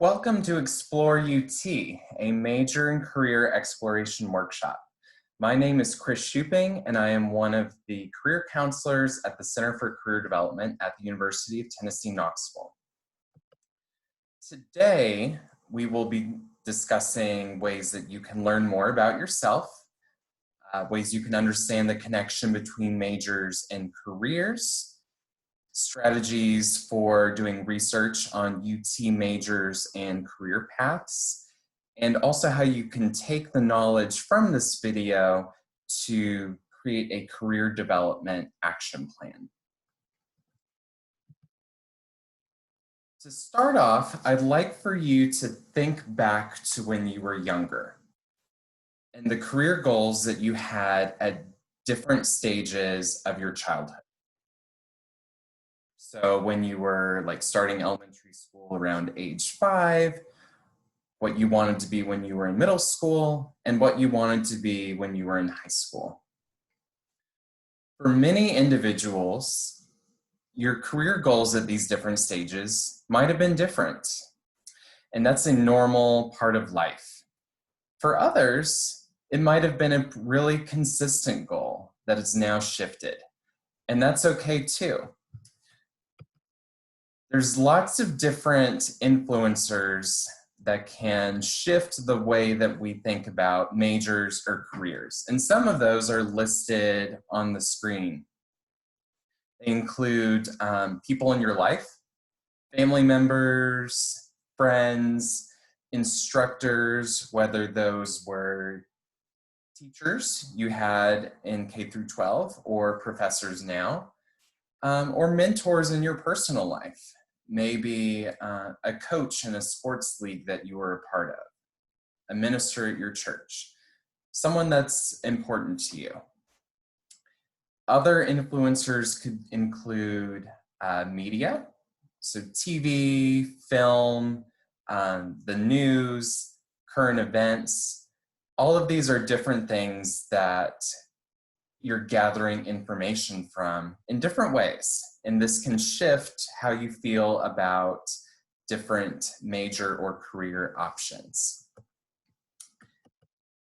Welcome to Explore UT, a major and career exploration workshop. My name is Chris Shuping, and I am one of the career counselors at the Center for Career Development at the University of Tennessee, Knoxville. Today, we will be discussing ways that you can learn more about yourself, ways you can understand the connection between majors and careers, strategies for doing research on UT majors and career paths, and also how you can take the knowledge from this video to create a career development action plan. To start off, I'd like for you to think back to when you were younger and the career goals that you had at different stages of your childhood. So when you were starting elementary school around age 5, what you wanted to be when you were in middle school, and what you wanted to be when you were in high school. For many individuals, your career goals at these different stages might have been different, and that's a normal part of life. For others, it might have been a really consistent goal that is now shifted, and that's okay too. There's lots of different influencers that can shift the way that we think about majors or careers. And some of those are listed on the screen. They include people in your life, family members, friends, instructors, whether those were teachers you had in K through 12 or professors now, or mentors in your personal life. Maybe a coach in a sports league that you were a part of, a minister at your church, someone that's important to you. Other influencers could include media, so TV, film, the news, current events. All of these are different things that you're gathering information from in different ways. And this can shift how you feel about different major or career options.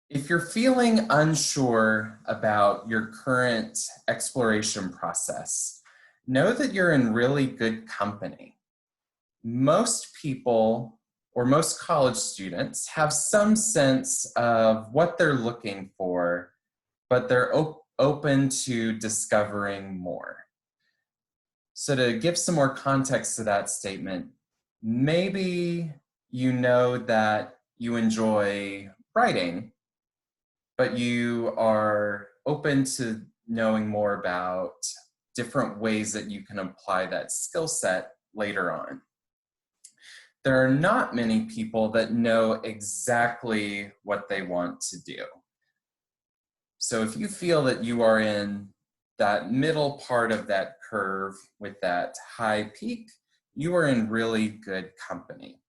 If you're feeling unsure about your current exploration process, know that you're in really good company. Most people, or most college students, have some sense of what they're looking for, but they're open to discovering more. So to give some more context to that statement, maybe you know that you enjoy writing, but you are open to knowing more about different ways that you can apply that skill set later on. There are not many people that know exactly what they want to do. So if you feel that you are in that middle part of that curve with that high peak, you are in really good company.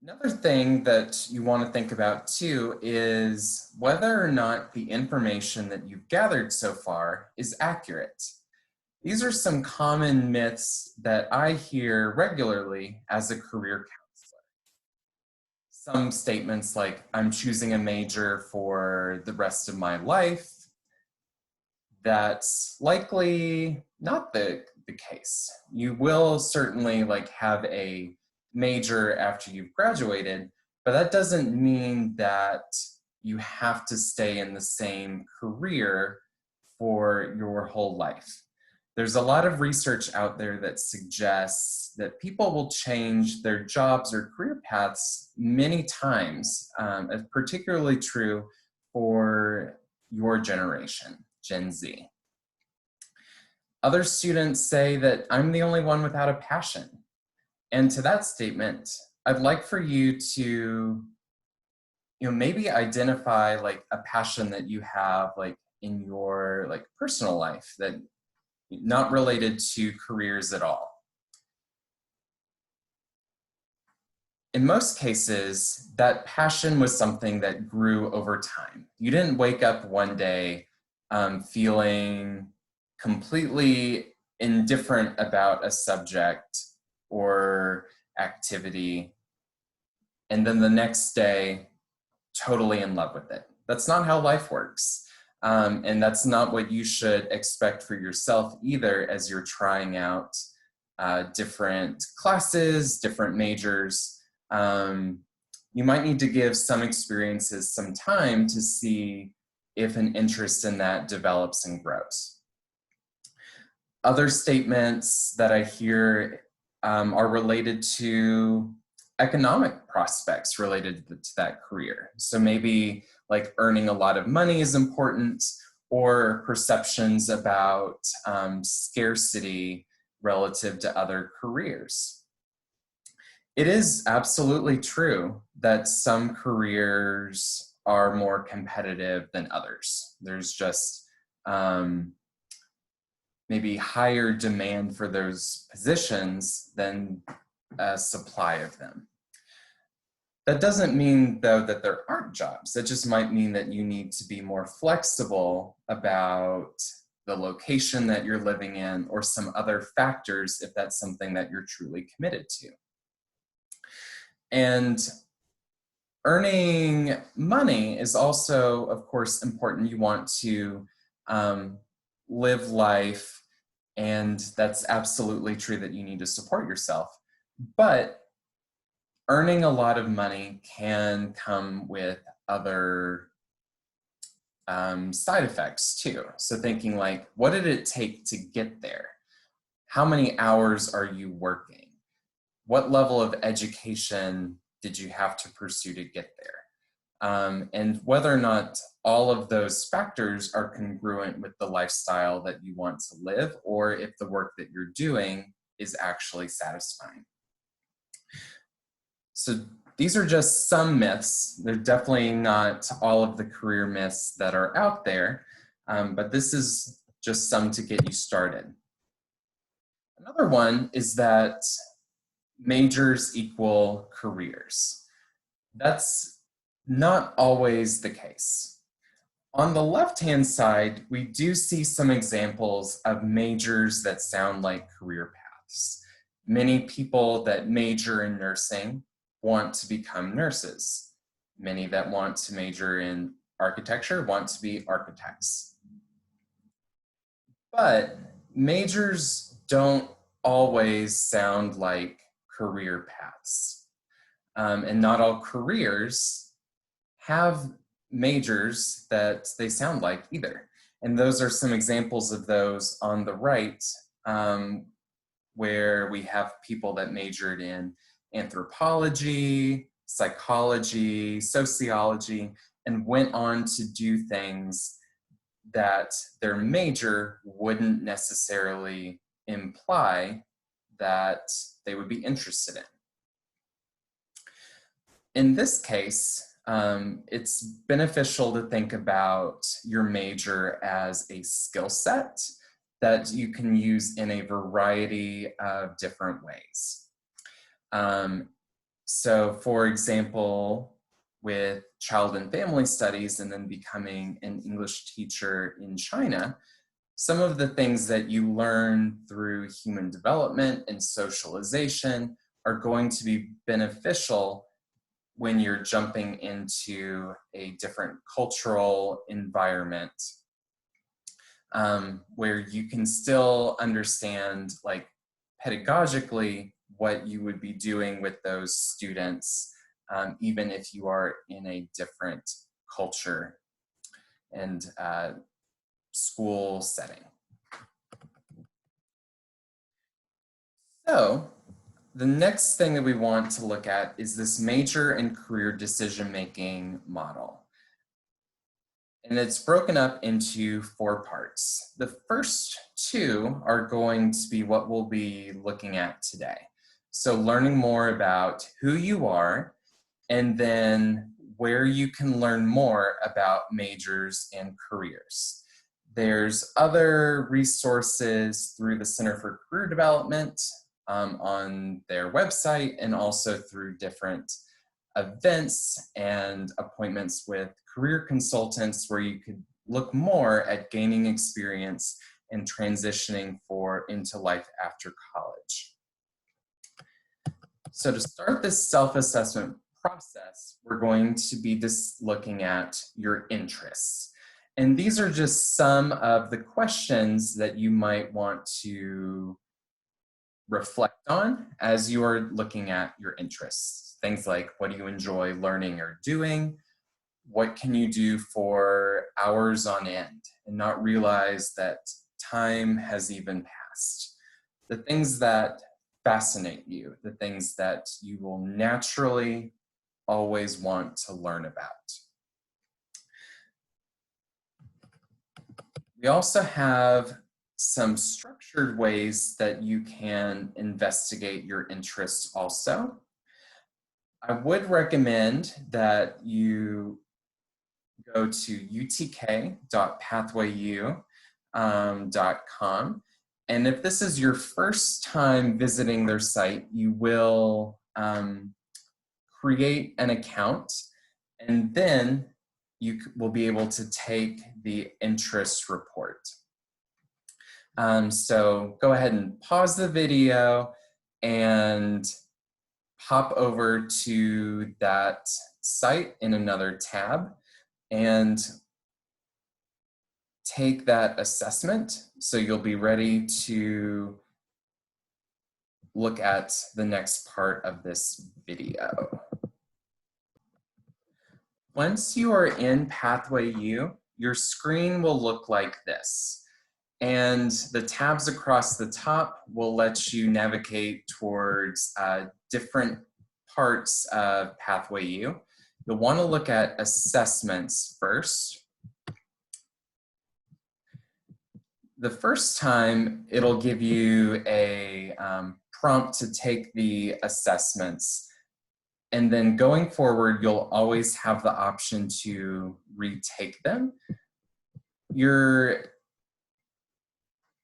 Another thing that you want to think about too is whether or not the information that you've gathered so far is accurate. These are some common myths that I hear regularly as a career counselor. Some statements like, I'm choosing a major for the rest of my life. That's likely not the case. You will certainly have a major after you've graduated, but that doesn't mean that you have to stay in the same career for your whole life. There's a lot of research out there that suggests that people will change their jobs or career paths many times, particularly true for your generation, Gen Z. Other students say that I'm the only one without a passion. And to that statement, I'd like for you to maybe identify a passion that you have in your personal life that not related to careers at all. In most cases, that passion was something that grew over time. You didn't wake up one day feeling completely indifferent about a subject or activity, and then the next day, totally in love with it. That's not how life works. And that's not what you should expect for yourself either as you're trying out different classes, different majors. You might need to give some experiences some time to see if an interest in that develops and grows. Other statements that I hear are related to economic prospects related to that career. So maybe like earning a lot of money is important, or perceptions about scarcity relative to other careers. It is absolutely true that some careers are more competitive than others. There's just maybe higher demand for those positions than a supply of them. That doesn't mean, though, that there aren't jobs. That just might mean that you need to be more flexible about the location that you're living in or some other factors if that's something that you're truly committed to. And earning money is also, of course, important. You want to live life, and that's absolutely true that you need to support yourself. But earning a lot of money can come with other side effects too. So thinking like, what did it take to get there? How many hours are you working? What level of education did you have to pursue to get there? And whether or not all of those factors are congruent with the lifestyle that you want to live, or if the work that you're doing is actually satisfying. So these are just some myths. They're definitely not all of the career myths that are out there, but this is just some to get you started. Another one is that majors equal careers. That's not always the case. On the left-hand side, we do see some examples of majors that sound like career paths. Many people that major in nursing want to become nurses. Many that want to major in architecture want to be architects. But majors don't always sound like career paths. And not all careers have majors that they sound like either. And those are some examples of those on the right, where we have people that majored in anthropology, psychology, sociology, and went on to do things that their major wouldn't necessarily imply that they would be interested in. In this case, it's beneficial to think about your major as a skill set that you can use in a variety of different ways. So for example, with child and family studies and then becoming an English teacher in China, some of the things that you learn through human development and socialization are going to be beneficial when you're jumping into a different cultural environment, where you can still understand, like, pedagogically what you would be doing with those students, even if you are in a different culture and school setting. So the next thing that we want to look at is this major and career decision-making model. And it's broken up into 4 parts. The first 2 are going to be what we'll be looking at today. So learning more about who you are, and then where you can learn more about majors and careers. There's other resources through the Center for Career Development on their website, and also through different events and appointments with career consultants where you could look more at gaining experience and transitioning into life after college. So to start this self-assessment process, we're going to be just looking at your interests. And these are just some of the questions that you might want to reflect on as you are looking at your interests. Things like, what do you enjoy learning or doing? What can you do for hours on end and not realize that time has even passed? The things that fascinate you, the things that you will naturally always want to learn about. We also have some structured ways that you can investigate your interests also. I would recommend that you go to utk.pathwayu.com. And if this is your first time visiting their site, you will create an account, and then you will be able to take the interest report. So go ahead and pause the video and hop over to that site in another tab and take that assessment, so you'll be ready to look at the next part of this video. Once you are in Pathway U, your screen will look like this. And the tabs across the top will let you navigate towards different parts of Pathway U. You'll want to look at assessments first. The first time, it'll give you a prompt to take the assessments. And then going forward, you'll always have the option to retake them. Your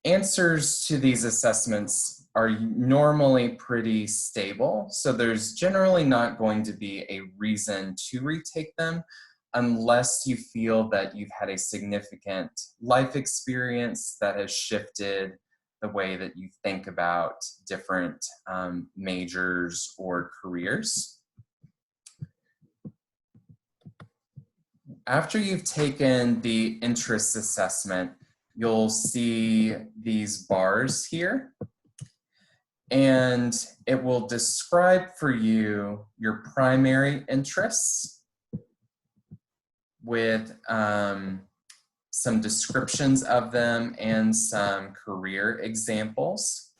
answers to these assessments are normally pretty stable, so there's generally not going to be a reason to retake them unless you feel that you've had a significant life experience that has shifted the way that you think about different majors or careers. After you've taken the interest assessment, you'll see these bars here, and it will describe for you your primary interests with some descriptions of them and some career examples.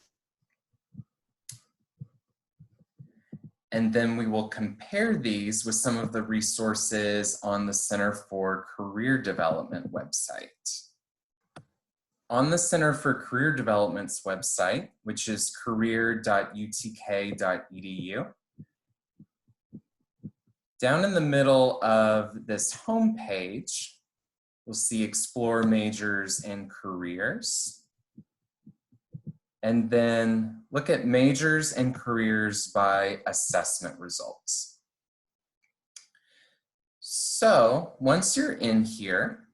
And then we will compare these with some of the resources on the Center for Career Development website. On the Center for Career Development's website, which is career.utk.edu, down in the middle of this home page, you'll see Explore Majors and Careers. And then look at majors and careers by assessment results. So once you're in here,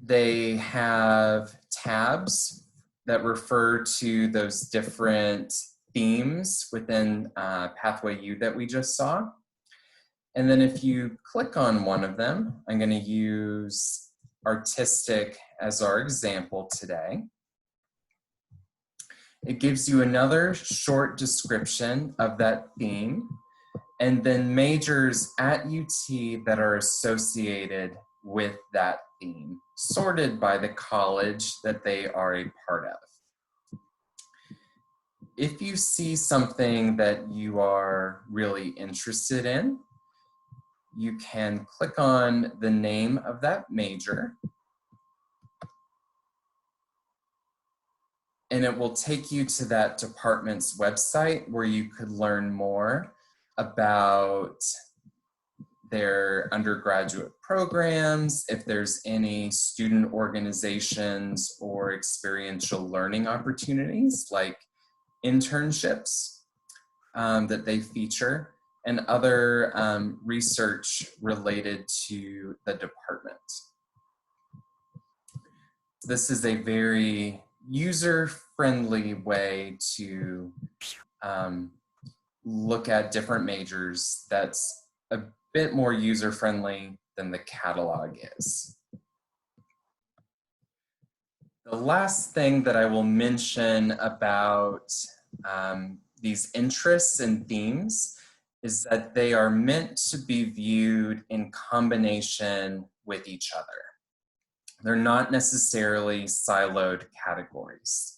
they have tabs that refer to those different themes within Pathway U that we just saw. And then if you click on one of them, I'm going to use artistic as our example today. It gives you another short description of that theme, and then majors at UT that are associated with that theme, sorted by the college that they are a part of. If you see something that you are really interested in, you can click on the name of that major, and it will take you to that department's website where you could learn more about their undergraduate programs, if there's any student organizations or experiential learning opportunities like internships that they feature, and other research related to the department. This is a very user-friendly way to look at different majors that's a bit more user-friendly than the catalog is. The last thing that I will mention about these interests and themes is that they are meant to be viewed in combination with each other. They're not necessarily siloed categories.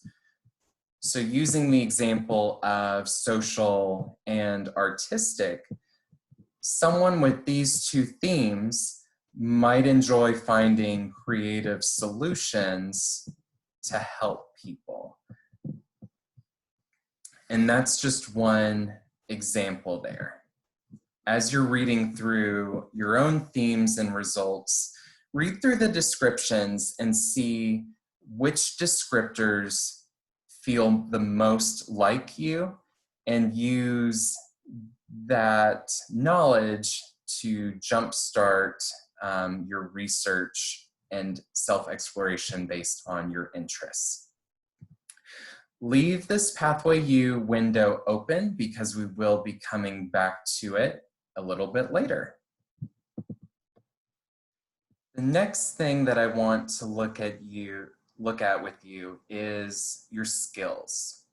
So using the example of social and artistic, someone with these two themes might enjoy finding creative solutions to help people. And that's just one example there. As you're reading through your own themes and results, read through the descriptions and see which descriptors feel the most like you, and use that knowledge to jumpstart your research and self-exploration based on your interests. Leave this Pathway U window open because we will be coming back to it a little bit later. The next thing that I want to look at with you is your skills.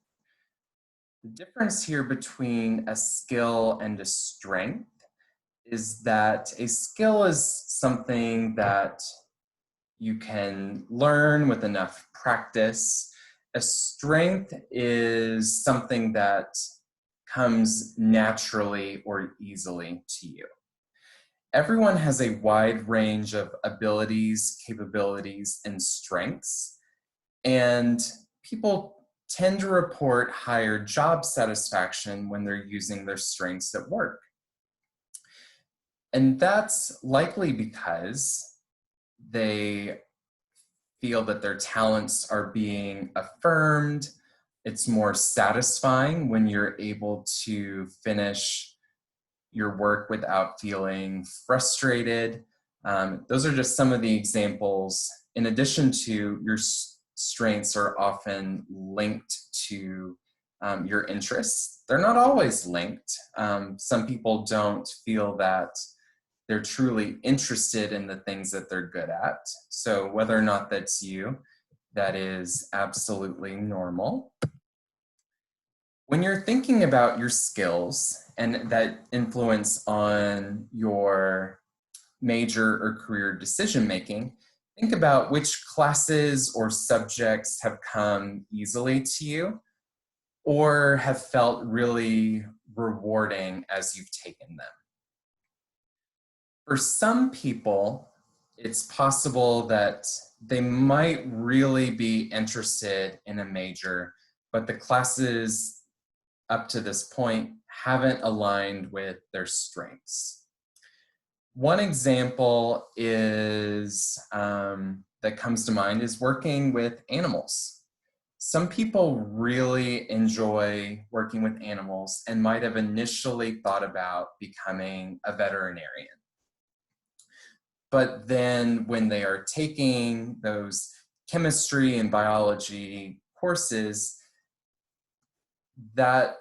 The difference here between a skill and a strength is that a skill is something that you can learn with enough practice. A strength is something that comes naturally or easily to you. Everyone has a wide range of abilities, capabilities, and strengths, and people tend to report higher job satisfaction when they're using their strengths at work. And that's likely because they feel that their talents are being affirmed. It's more satisfying when you're able to finish your work without feeling frustrated. Those are just some of the examples. In addition to, your strengths are often linked to your interests. They're not always linked. Some people don't feel that they're truly interested in the things that they're good at. So whether or not that's you, that is absolutely normal. When you're thinking about your skills and that influence on your major or career decision making, think about which classes or subjects have come easily to you or have felt really rewarding as you've taken them. For some people, it's possible that they might really be interested in a major, but the classes up to this point haven't aligned with their strengths. One example is that comes to mind is working with animals. Some people really enjoy working with animals and might have initially thought about becoming a veterinarian. But then when they are taking those chemistry and biology courses, that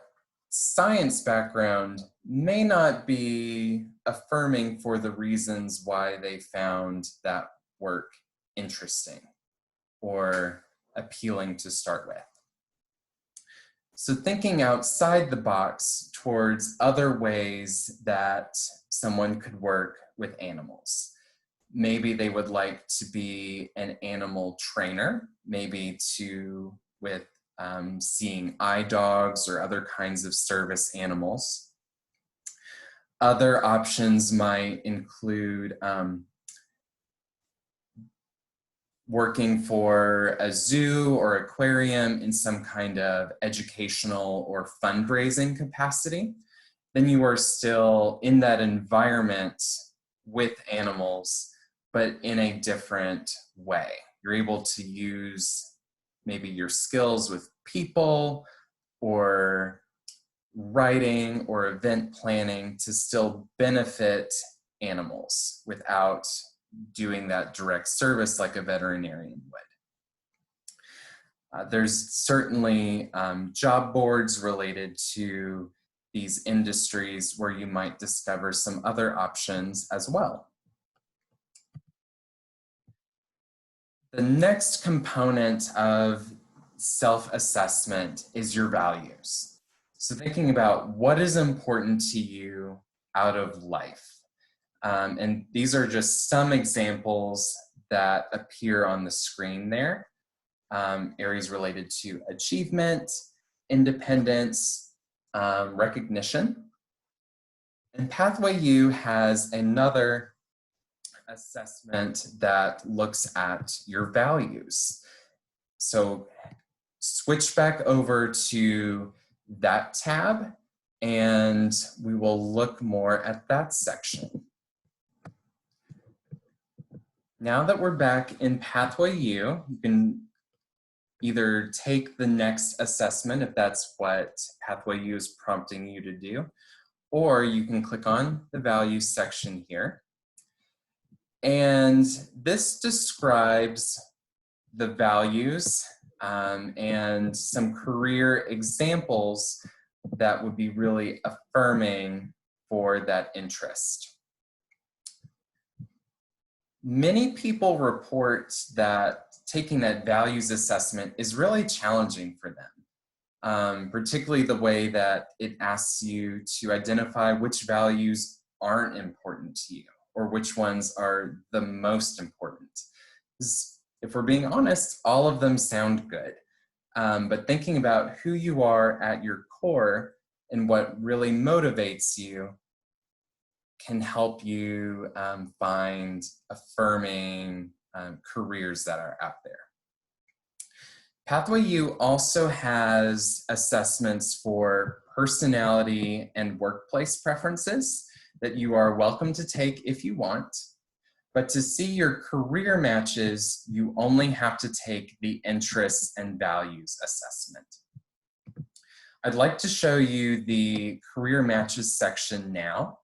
science background may not be affirming for the reasons why they found that work interesting or appealing to start with. So thinking outside the box towards other ways that someone could work with animals. Maybe they would like to be an animal trainer, maybe with seeing eye dogs or other kinds of service animals. Other options might include working for a zoo or aquarium in some kind of educational or fundraising capacity. Then you are still in that environment with animals, but in a different way. You're able to use maybe your skills with people or writing or event planning to still benefit animals without doing that direct service like a veterinarian would. There's certainly job boards related to these industries where you might discover some other options as well. The next component of self-assessment is your values. So thinking about what is important to you out of life. And these are just some examples that appear on the screen there. Areas related to achievement, independence, recognition. And Pathway U has another assessment that looks at your values. So switch back over to that tab and we will look more at that section. Now that we're back in Pathway U, you can either take the next assessment if that's what Pathway U is prompting you to do, or you can click on the values section here. And this describes the values and some career examples that would be really affirming for that interest. Many people report that taking that values assessment is really challenging for them, particularly the way that it asks you to identify which values aren't important to you or which ones are the most important. If we're being honest, all of them sound good, but thinking about who you are at your core and what really motivates you can help you find affirming careers that are out there. Pathway U also has assessments for personality and workplace preferences that you are welcome to take if you want. But to see your career matches, you only have to take the interests and values assessment. I'd like to show you the career matches section now.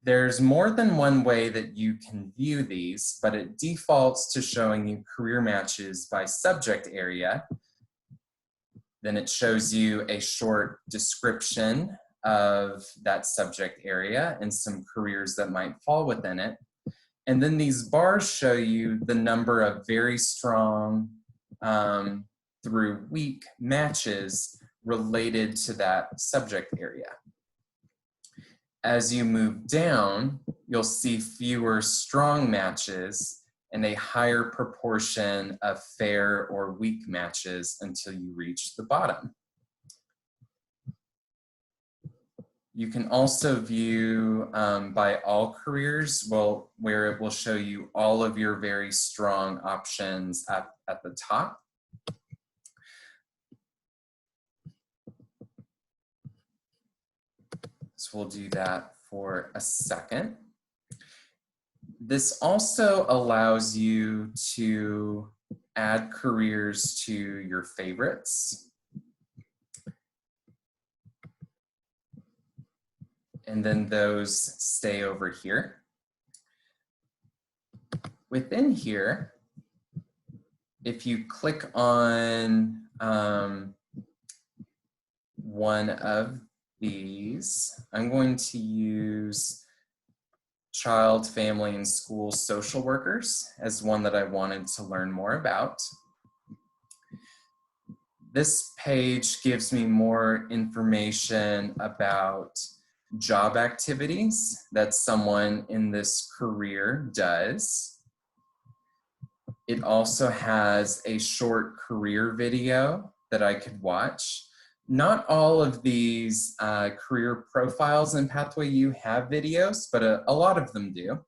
There's more than one way that you can view these, but it defaults to showing you career matches by subject area. Then it shows you a short description of that subject area and some careers that might fall within it. And then these bars show you the number of very strong through weak matches related to that subject area. As you move down, you'll see fewer strong matches and a higher proportion of fair or weak matches until you reach the bottom. You can also view by all careers, where it will show you all of your very strong options at the top. So we'll do that for a second. This also allows you to add careers to your favorites. And then those stay over here. Within here, if you click on one of these, I'm going to use child, family, and school social workers as one that I wanted to learn more about. This page gives me more information about job activities that someone in this career does. It also has a short career video that I could watch. Not all of these career profiles in Pathway U have videos, but a lot of them do.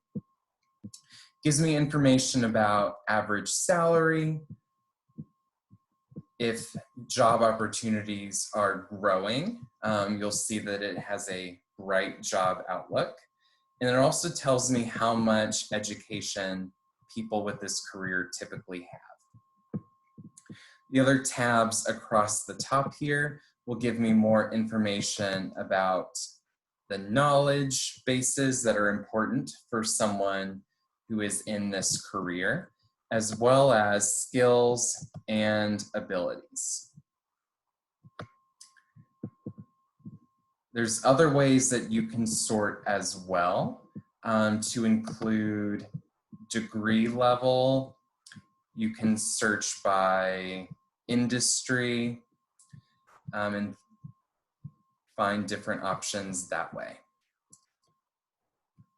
Gives me information about average salary, if job opportunities are growing. You'll see that it has a bright job outlook. And it also tells me how much education people with this career typically have. The other tabs across the top here will give me more information about the knowledge bases that are important for someone who is in this career, as well as skills and abilities. There's other ways that you can sort as well, to include degree level. You can search by industry, and find different options that way.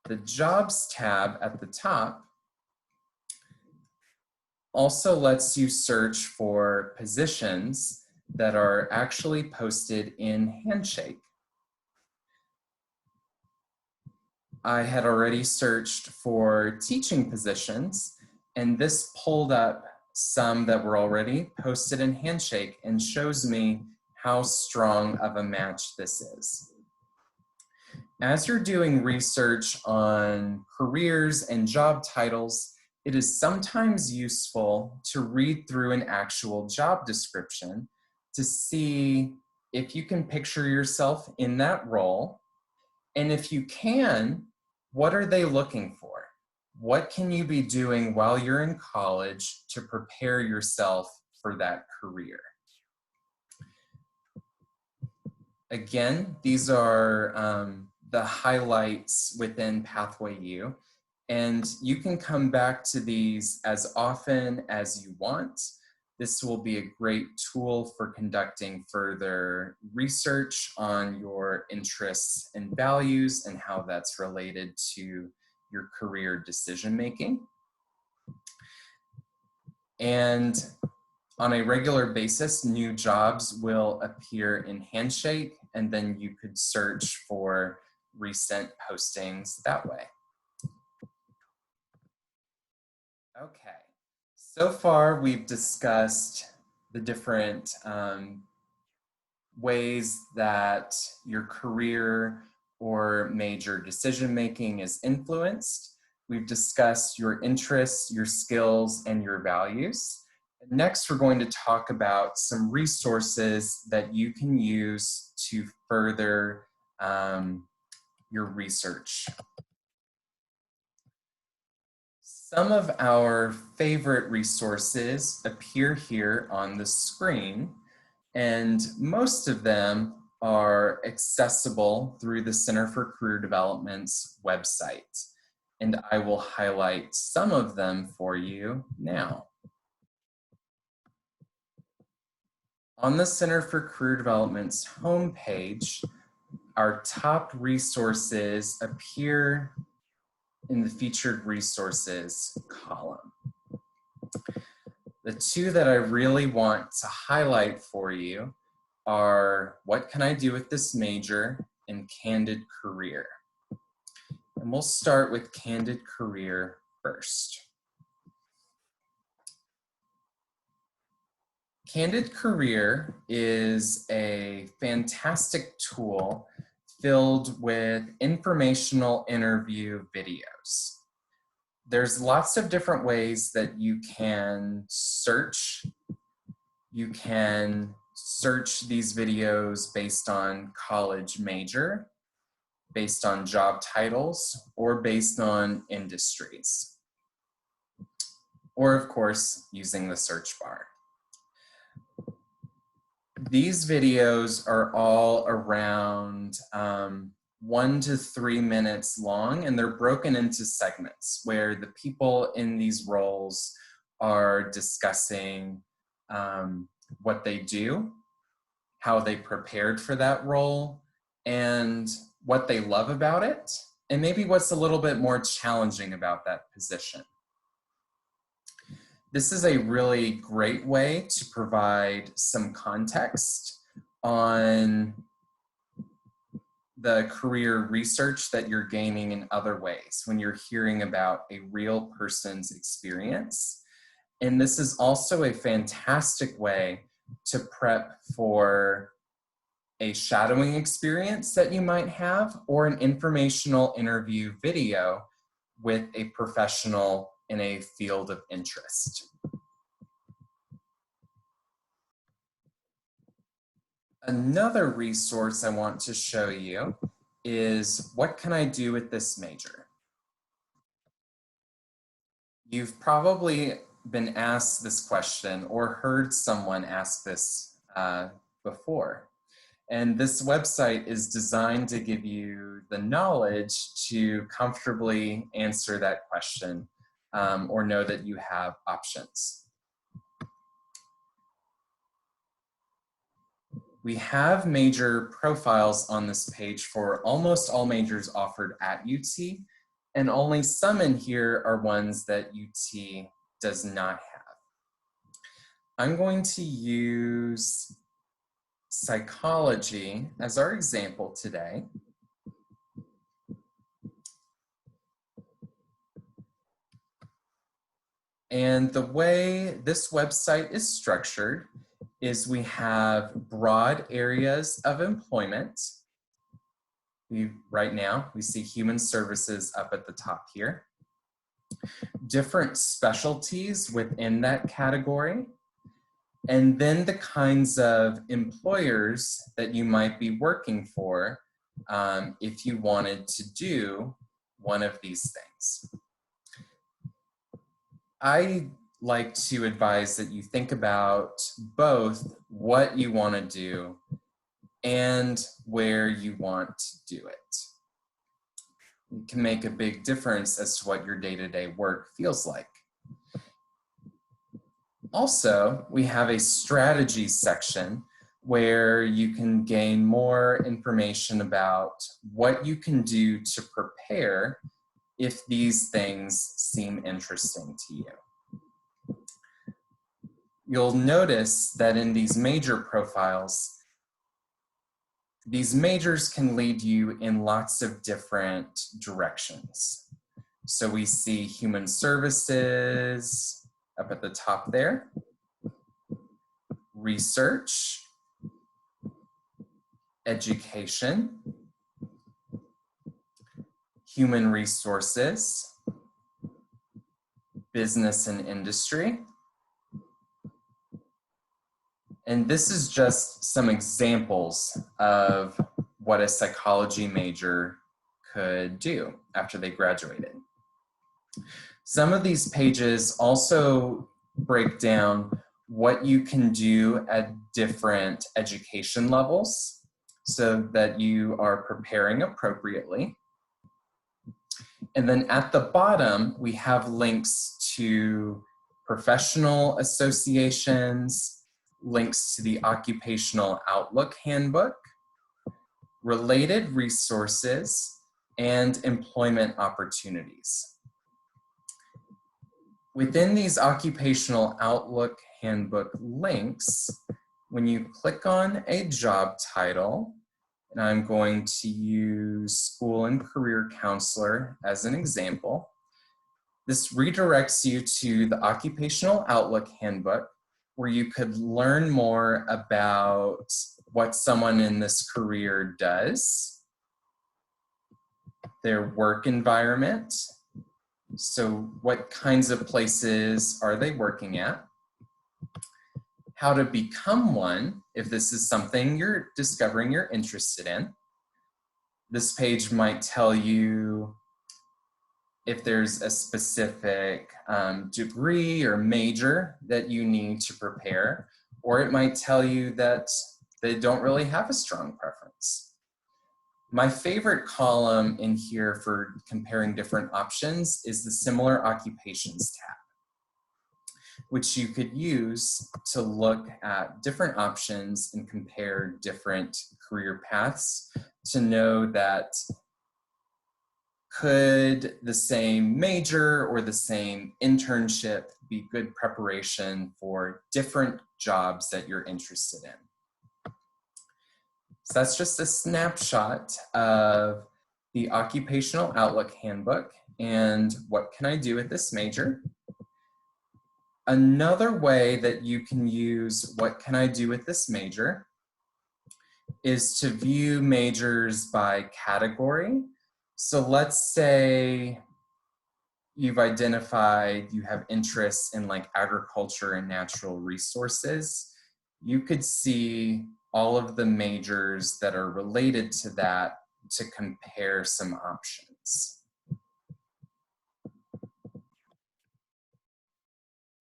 The Jobs tab at the top also lets you search for positions that are actually posted in Handshake. I had already searched for teaching positions, and this pulled up some that were already posted in Handshake and shows me how strong of a match this is. As you're doing research on careers and job titles, it is sometimes useful to read through an actual job description to see if you can picture yourself in that role. And if you can, what are they looking for? What can you be doing while you're in college to prepare yourself for that career? Again, these are the highlights within Pathway U, and you can come back to these as often as you want. This will be a great tool for conducting further research on your interests and values and how that's related to your career decision making. And on a regular basis, new jobs will appear in Handshake, and then you could search for recent postings that way. Okay, so far we've discussed the different ways that your career or major decision making is influenced. We've discussed your interests, your skills, and your values. Next, we're going to talk about some resources that you can use to further your research. Some of our favorite resources appear here on the screen, and most of them are accessible through the Center for Career Development's website. And I will highlight some of them for you now. On the Center for Career Development's homepage, our top resources appear in the featured resources column. The two that I really want to highlight for you are What Can I Do with This Major and Candid Career. And we'll start with Candid Career first. Candid Career is a fantastic tool filled with informational interview videos. There's lots of different ways that you can search. You can search these videos based on college major, based on job titles, or based on industries. Or of course, using the search bar. These videos are all around 1 to 3 minutes long, and they're broken into segments where the people in these roles are discussing what they do, how they prepared for that role, and what they love about it, and maybe what's a little bit more challenging about that position. This is a really great way to provide some context on the career research that you're gaining in other ways when you're hearing about a real person's experience. And this is also a fantastic way to prep for a shadowing experience that you might have, or an informational interview video with a professional in a field of interest. Another resource I want to show you is What Can I Do with This Major? You've probably been asked this question or heard someone ask this before. And this website is designed to give you the knowledge to comfortably answer that question or know that you have options. We have major profiles on this page for almost all majors offered at UT, and only some in here are ones that UT does not have. I'm going to use psychology as our example today. And the way this website is structured is we have broad areas of employment. Right now, we see human services up at the top here. Different specialties within that category. And then the kinds of employers that you might be working for if you wanted to do one of these things. I like to advise that you think about both what you want to do and where you want to do it. It can make a big difference as to what your day-to-day work feels like. Also, we have a strategy section where you can gain more information about what you can do to prepare if these things seem interesting to you. You'll notice that in these major profiles, these majors can lead you in lots of different directions. So we see human services up at the top there, research, education, human resources, business and industry. And this is just some examples of what a psychology major could do after they graduated. Some of these pages also break down what you can do at different education levels so that you are preparing appropriately. And then at the bottom, we have links to professional associations, links to the Occupational Outlook Handbook, related resources, and employment opportunities. Within these Occupational Outlook Handbook links, when you click on a job title, and I'm going to use School and Career Counselor as an example, this redirects you to the Occupational Outlook Handbook, where you could learn more about what someone in this career does, their work environment, so what kinds of places are they working at, how to become one if this is something you're discovering you're interested in. This page might tell you if there's a specific degree or major that you need to prepare, or it might tell you that they don't really have a strong preference. My favorite column in here for comparing different options is the Similar Occupations tab, which you could use to look at different options and compare different career paths to know that could the same major or the same internship be good preparation for different jobs that you're interested in. So that's just a snapshot of the Occupational Outlook Handbook and what can I do with this major. Another way that you can use what can I do with this major is to view majors by category. So let's say you've identified you have interests in like agriculture and natural resources. You could see all of the majors that are related to that to compare some options.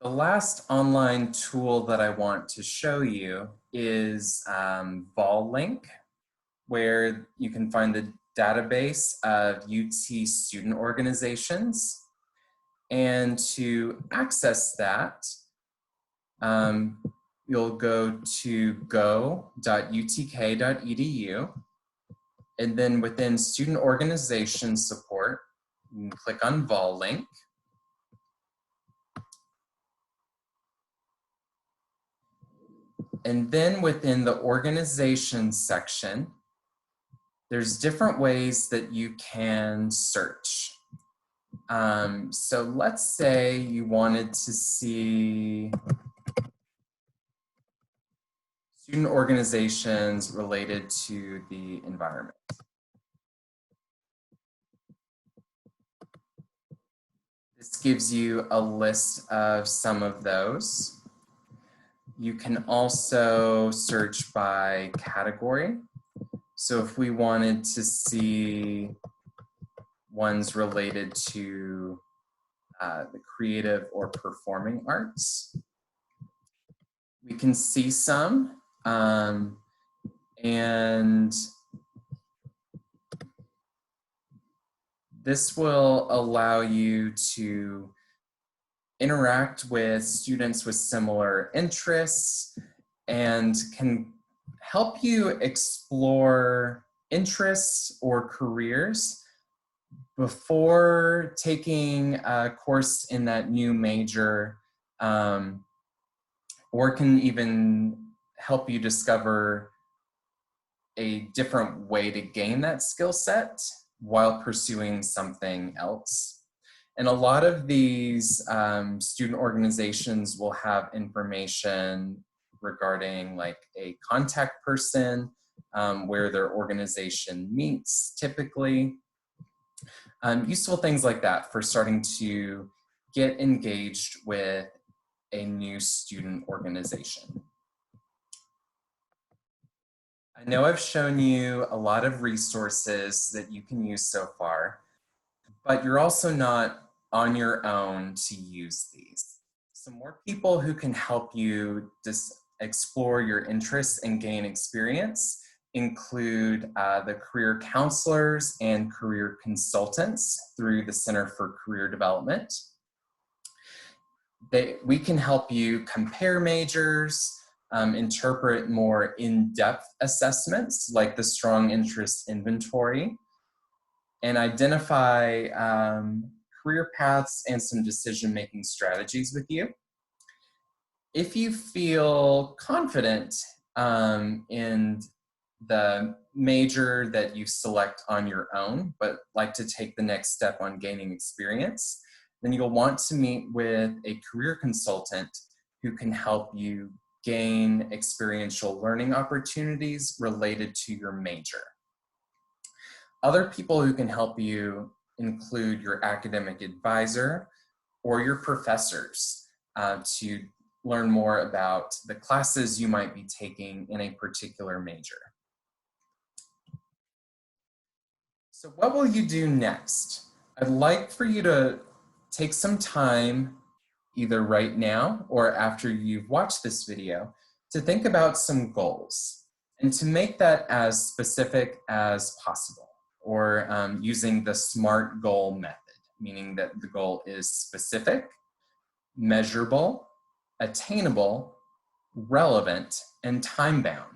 The last online tool that I want to show you is vol link, where you can find the database of UT student organizations. And to access that, you'll go to go.utk.edu, and then within student organization support, you can click on vol link. And then within the organization section, there's different ways that you can search. So let's say you wanted to see student organizations related to the environment. This gives you a list of some of those. You can also search by category. So if we wanted to see ones related to the creative or performing arts, we can see some. And this will allow you to interact with students with similar interests and can help you explore interests or careers before taking a course in that new major, or can even help you discover a different way to gain that skill set while pursuing something else. And a lot of these student organizations will have information regarding like a contact person, where their organization meets typically. Useful things like that for starting to get engaged with a new student organization. I know I've shown you a lot of resources that you can use so far, but you're also not on your own to use these. Some more people who can help you just explore your interests and gain experience include the career counselors and career consultants through the Center for Career Development. We can help you compare majors, interpret more in-depth assessments like the strong interest inventory, and identify career paths and some decision-making strategies with you. If you feel confident in the major that you select on your own, but like to take the next step on gaining experience, then you'll want to meet with a career consultant who can help you gain experiential learning opportunities related to your major. Other people who can help you include your academic advisor or your professors to learn more about the classes you might be taking in a particular major. So what will you do next? I'd like for you to take some time, either right now or after you've watched this video, to think about some goals and to make that as specific as possible, or using the SMART goal method, meaning that the goal is specific, measurable, attainable, relevant, and time-bound.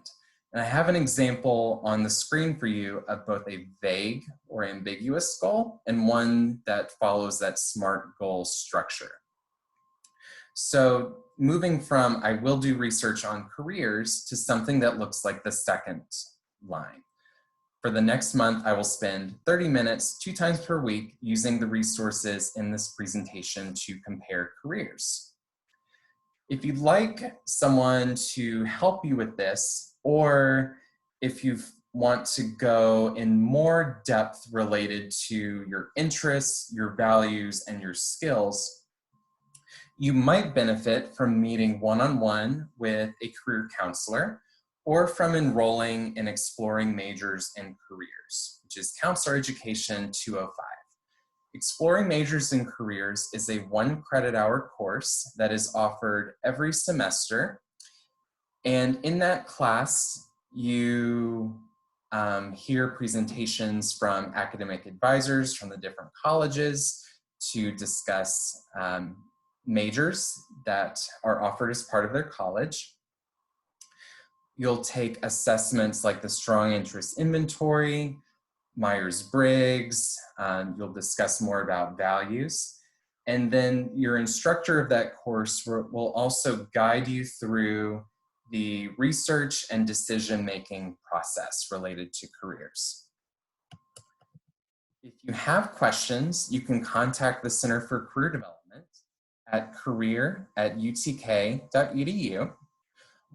And I have an example on the screen for you of both a vague or ambiguous goal and one that follows that SMART goal structure. So moving from I will do research on careers to something that looks like the second line. For the next month, I will spend 30 minutes 2 times per week using the resources in this presentation to compare careers. If you'd like someone to help you with this, or if you want to go in more depth related to your interests, your values, and your skills, you might benefit from meeting one-on-one with a career counselor, or from enrolling in Exploring Majors and Careers, which is Counselor Education 205. Exploring Majors and Careers is a 1 credit hour course that is offered every semester And in that class, you hear presentations from academic advisors from the different colleges to discuss majors that are offered as part of their college. You'll take assessments like the Strong Interest Inventory, Myers-Briggs. You'll discuss more about values. And then your instructor of that course will also guide you through the research and decision-making process related to careers. If you have questions, you can contact the Center for Career Development at career@utk.edu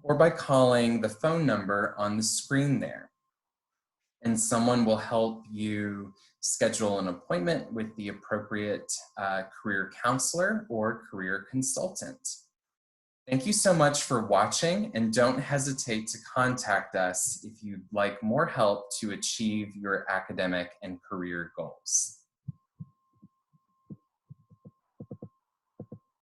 or by calling the phone number on the screen there. And someone will help you schedule an appointment with the appropriate career counselor or career consultant. Thank you so much for watching, and don't hesitate to contact us if you'd like more help to achieve your academic and career goals.